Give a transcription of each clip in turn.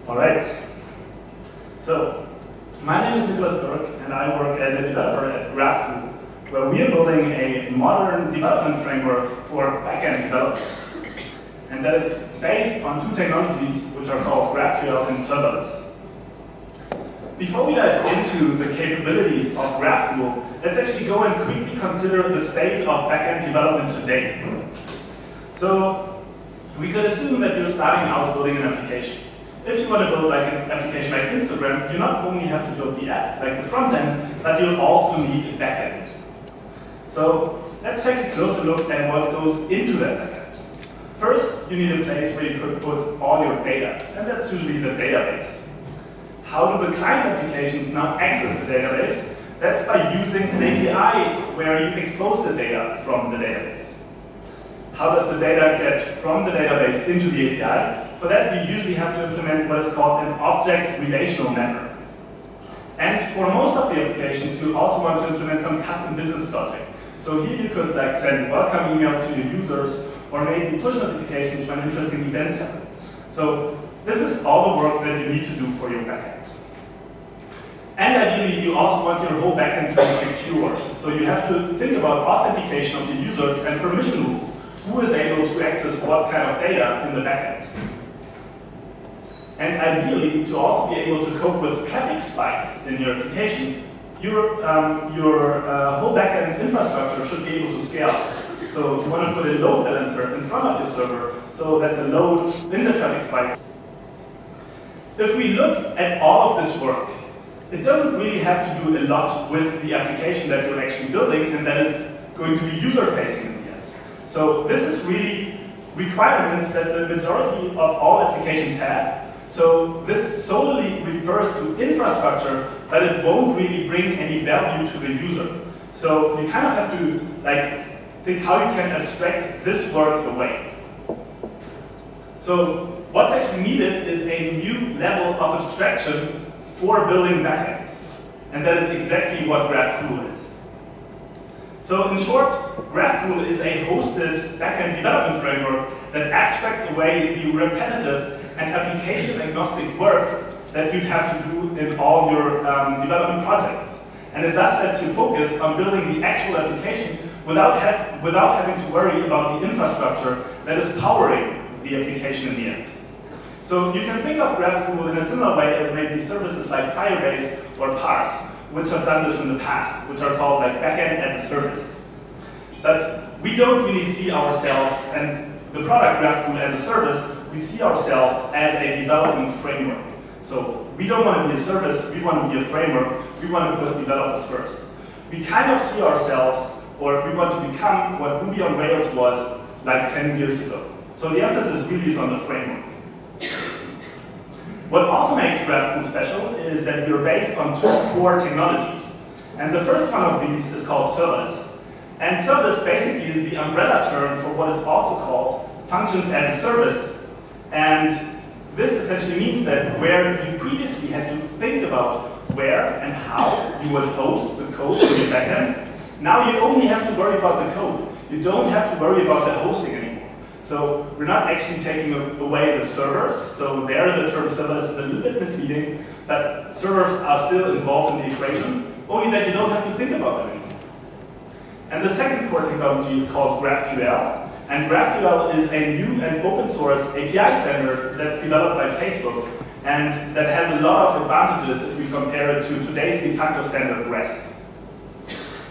All right. So, my name is Nikolas Burk, and I work as a developer at Graphcool, where we are building a modern development framework for backend development. And that is based on two technologies which are called GraphQL and serverless. Before we dive into the capabilities of Graphcool, let's actually go and quickly consider the state of backend development today. So, we could assume that you're starting out building an application. If you want to build like an application like Instagram, you not only have to build the app, like the front end, but you'll also need a backend. So let's take a closer look at what goes into that backend. First, you need a place where you could put all your data, and that's usually the database. How do the client applications now access the database? That's by using an API where you expose the data from the database. How does the data get from the database into the API? For that, you usually have to implement what is called an object relational mapper. And for most of the applications, you also want to implement some custom business logic. So here you could like send welcome emails to your users, or maybe push notifications when interesting events happen. So this is all the work that you need to do for your backend. And ideally, you also want your whole backend to be secure. So you have to think about authentication of your users and permission rules. Who is able to access what kind of data in the backend? And ideally, to also be able to cope with traffic spikes in your application, your whole backend infrastructure should be able to scale. So you want to put a load balancer in front of your server so that the load in the traffic spikes. If we look at all of this work, it doesn't really have to do a lot with the application that you're actually building, and that is going to be user-facing in the end. So this is really requirements that the majority of all applications have. So this solely refers to infrastructure, but it won't really bring any value to the user. So you kind of have to think how you can abstract this work away. So what's actually needed is a new level of abstraction for building backends. And that is exactly what GraphCool is. So in short, GraphCool is a hosted backend development framework that abstracts away the repetitive and application-agnostic work that you'd have to do in all your development projects. And it thus lets you focus on building the actual application without having to worry about the infrastructure that is powering the application in the end. So you can think of GraphCool in a similar way as maybe services like Firebase or Parse, which have done this in the past, which are called like backend as a service. But we don't really see ourselves and the product GraphCool as a service. We see ourselves as a development framework. So we don't want to be a service, we want to be a framework, we want to put developers first. We kind of see ourselves, or we want to become what Ruby on Rails was like 10 years ago. So the emphasis really is on the framework. What also makes GraphCool special is that we're based on two core technologies. And the first one of these is called serverless. And serverless basically is the umbrella term for what is also called functions as a service. And this essentially means that where you previously had to think about where and how you would host the code for your backend, now you only have to worry about the code. You don't have to worry about the hosting anymore. So we're not actually taking away the servers. So there the term serverless is a little bit misleading, but servers are still involved in the equation, only that you don't have to think about them anymore. And the second core technology is called GraphQL. And GraphQL is a new and open source API standard that's developed by Facebook, and that has a lot of advantages if we compare it to today's de facto standard REST.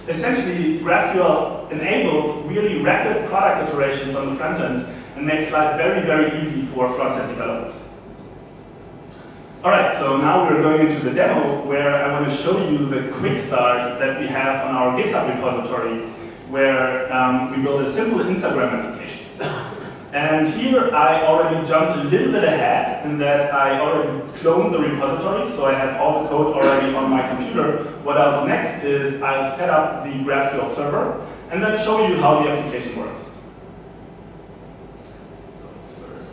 Essentially, GraphQL enables really rapid product iterations on the front end and makes life very, very easy for front-end developers. All right, so now we're going into the demo where I want to show you the quick start that we have on our GitHub repository, where we build a simple Instagram application. And here I already jumped a little bit ahead in that I already cloned the repository, so I have all the code already on my computer. What I'll do next is I'll set up the GraphQL server and then show you how the application works. So first,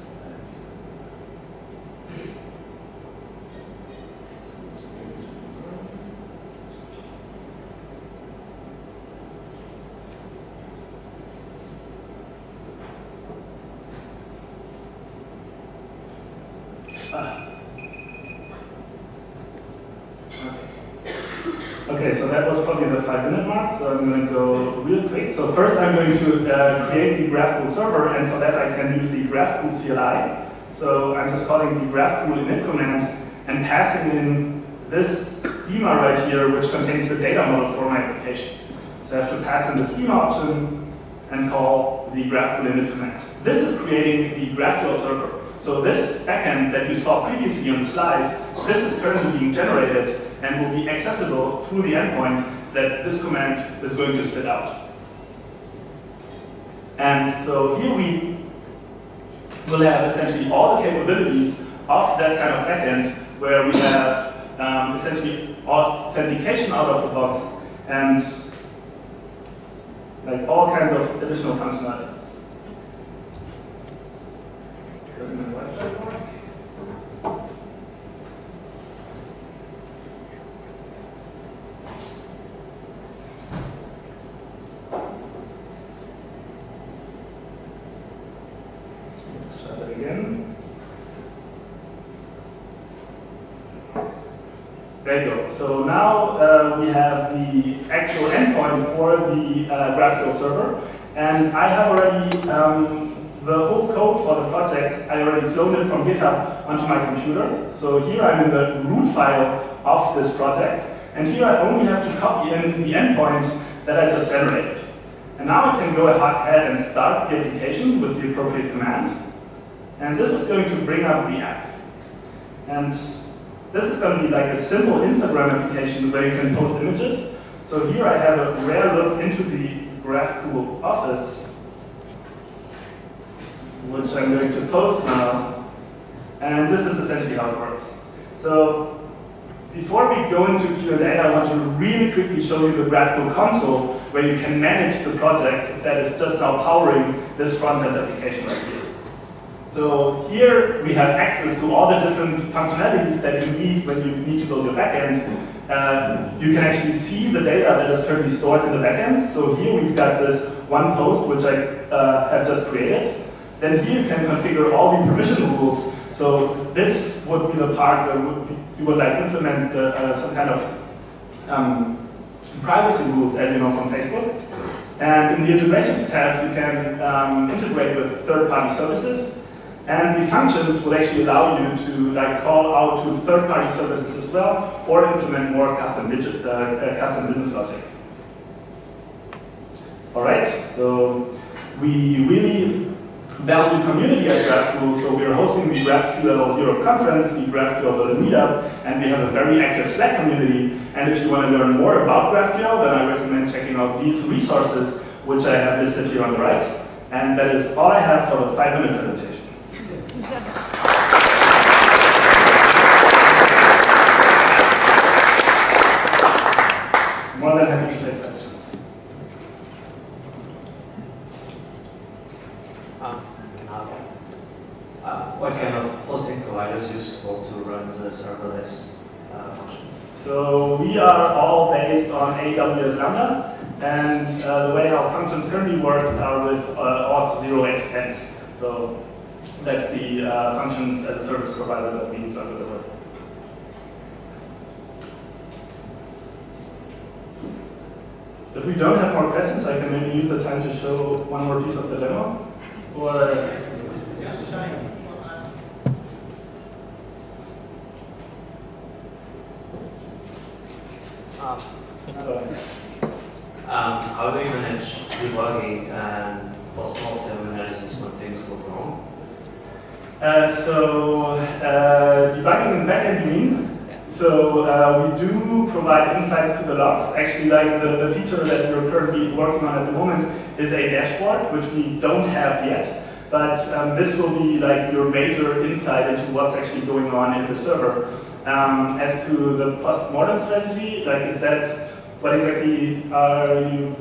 Okay, so that was probably the 5-minute mark, so I'm going to go real quick. So first I'm going to create the GraphQL server, and for that I can use the GraphQL CLI. So I'm just calling the GraphQL init command and passing in this schema right here, which contains the data model for my application. So I have to pass in the schema option and call the GraphQL init command. This is creating the GraphQL server. So this backend that you saw previously on the slide, this is currently being generated and will be accessible through the endpoint that this command is going to spit out. And so here we will have essentially all the capabilities of that kind of backend, where we have essentially authentication out of the box and like all kinds of additional functionalities. Does my Wi-Fi work? Let's try that again. There you go. So now we have the actual endpoint for the GraphQL server, and I have already the whole code for the project. I already cloned it from GitHub onto my computer. So here I'm in the root file of this project, and here I only have to copy in the endpoint that I just generated. And now I can go ahead and start the application with the appropriate command. And this is going to bring up the app. And this is going to be like a simple Instagram application where you can post images. So here I have a rare look into the GraphCool office, which I'm going to post now. And this is essentially how it works. So before we go into Q&A, I want to really quickly show you the GraphCool console, where you can manage the project that is just now powering this front-end application right here. So here we have access to all the different functionalities that you need when you need to build your backend. You can actually see the data that is currently stored in the backend. So here we've got this one post which I have just created. Then here you can configure all the permission rules. So this would be the part where you would like implement some kind of privacy rules, as you know from Facebook. And in the integration tabs, you can integrate with third-party services. And the functions will actually allow you to call out to third-party services as well, or implement more custom business logic. All right, so we really value community at GraphCool, so we are hosting the GraphQL Europe conference, the GraphQL Meetup, and we have a very active Slack community. And if you want to learn more about GraphQL, then I recommend checking out these resources, which I have listed here on the right. And that is all I have for the 5-minute presentation. More than happy to take questions. What kind of hosting providers use for to run the serverless function? So we are all based on AWS Lambda, and the way our functions currently work are with auth 0 extend. So that's the functions as a service provider that we use under the hood. If we don't have more questions, I can maybe use the time to show one more piece of the demo. Or how do you manage debugging and post-mortem analysis when things go wrong? Debugging in backend, you mean? So we do provide insights to the logs. Actually, like the feature that we're currently working on at the moment is a dashboard, which we don't have yet. But this will be like your major insight into what's actually going on in the server. As to the post-mortem strategy, like is that what exactly are you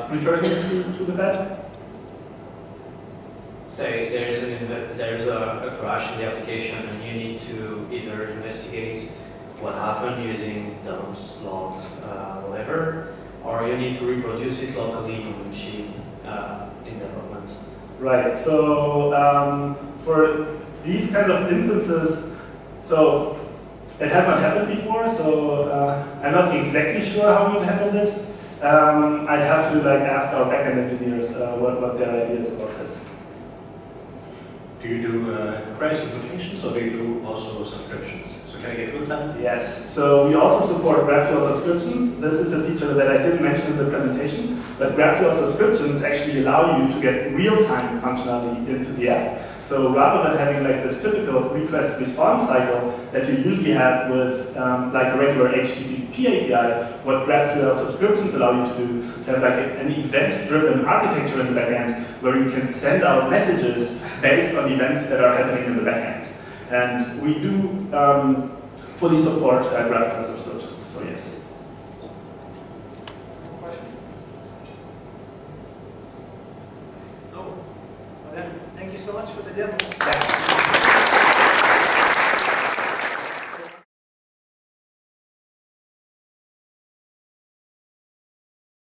referring to with that? Say there's a crash in the application, and you need to either investigate what happened using dumps, logs, whatever, or you need to reproduce it locally on the machine in development. Right. So for these kind of instances, so It has not happened before, so I'm not exactly sure how we would handle this. I'd have to ask our backend engineers what their ideas about this. Do you do price implications or do you do also subscriptions? So can I get real time? Yes, so we also support GraphQL subscriptions. This is a feature that I didn't mention in the presentation, but GraphQL subscriptions actually allow you to get real-time functionality into the app. So rather than having this typical request-response cycle that you usually have with a regular HTTP API, what GraphQL subscriptions allow you to do, to have an event-driven architecture in the backend where you can send out messages based on events that are happening in the backend. And we do fully support GraphQL subscriptions, so yes. Question? No? Well then, thank you so much for the demo. Yeah.